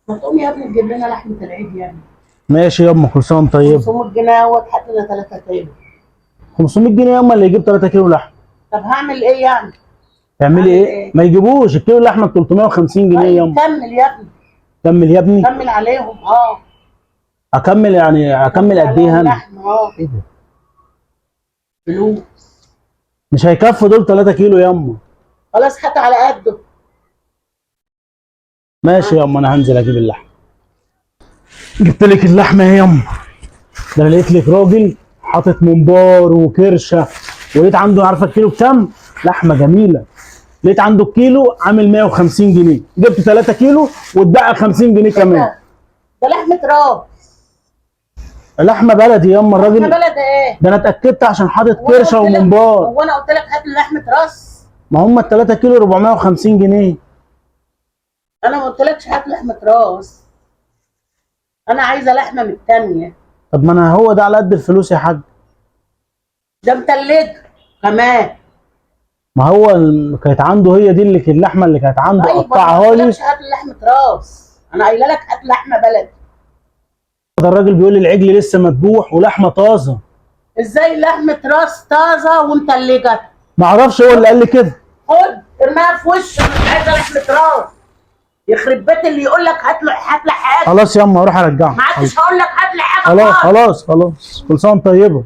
ما تقوم يا ابني تجيب لنا لحمه العيد يا ابني. ماشي يا ام، كل سنه وانت طيب. 500 جنيه اهوت، هات لنا 3 كيلو. 500 جنيه يا ام اللي يجيب 3 كيلو لحمه. طب هعمل ايه يعني؟ تعملي هعمل ايه؟ ايه؟ ما يجيبوش الكيلو اللحمه ب 350 جنيه يا طيب ام. كمل يا ابني. كمل يا ابني. كمل عليهم اكمل يعني اكمل قد ايه عليهم انا؟ لحمه ايه ده؟ فلوس. مش هيكفوا دول 3 كيلو يا ام. خلاص هات على قده. ماشي يا ام، انا هنزل اجيب اللحمه. جبت لك اللحمه اهي يا ام. ده انا لقيت لك راجل حاطط ممبار وكرشه، ولقيت عنده، عارفه الكيلو بكام؟ لحمه جميله. لقيت عنده الكيلو عامل 150 جنيه، جبت 3 كيلو واتبقى 50 جنيه كمان. ده لحمه راس. لحمه بلدي يا ام لحمه الراجل. بلد ايه؟ ده انا اتاكدت عشان حاطط هو انا كرشه قلت لك وممبار. هو انا قلت لك هات لي لحمه راس؟ ما هم ال 3 كيلو 450 جنيه. انا ما قلتلكش هات لحمه راس. انا عايزه لحمه من التانيه. طب ما انا هو ده على قد الفلوس يا حاج. ده متلج كمان. ما هو كانت عنده هي دي اللحمه اللي كانت عنده، طيب انا ما قطعها لي. قلتلكش هات لي لحمه راس، انا قايله لك هات لحمه بلد. ده الراجل بيقول لي العجل لسه مذبوح ولحمه طازه. ازاي لحمه راس طازه ومتلجه؟ ما اعرفش، هو اللي قال لي كده. خد ارميها في وشك، مش عايزه لحمه راس. يخرب بيت اللي يقول لك هات لي حاجه. خلاص يا اما اروح ارجعها. ما عدتش هقول لك هات لي حاجه خلاص خالص. خلاص خلاص، كل سنه وانت طيبه.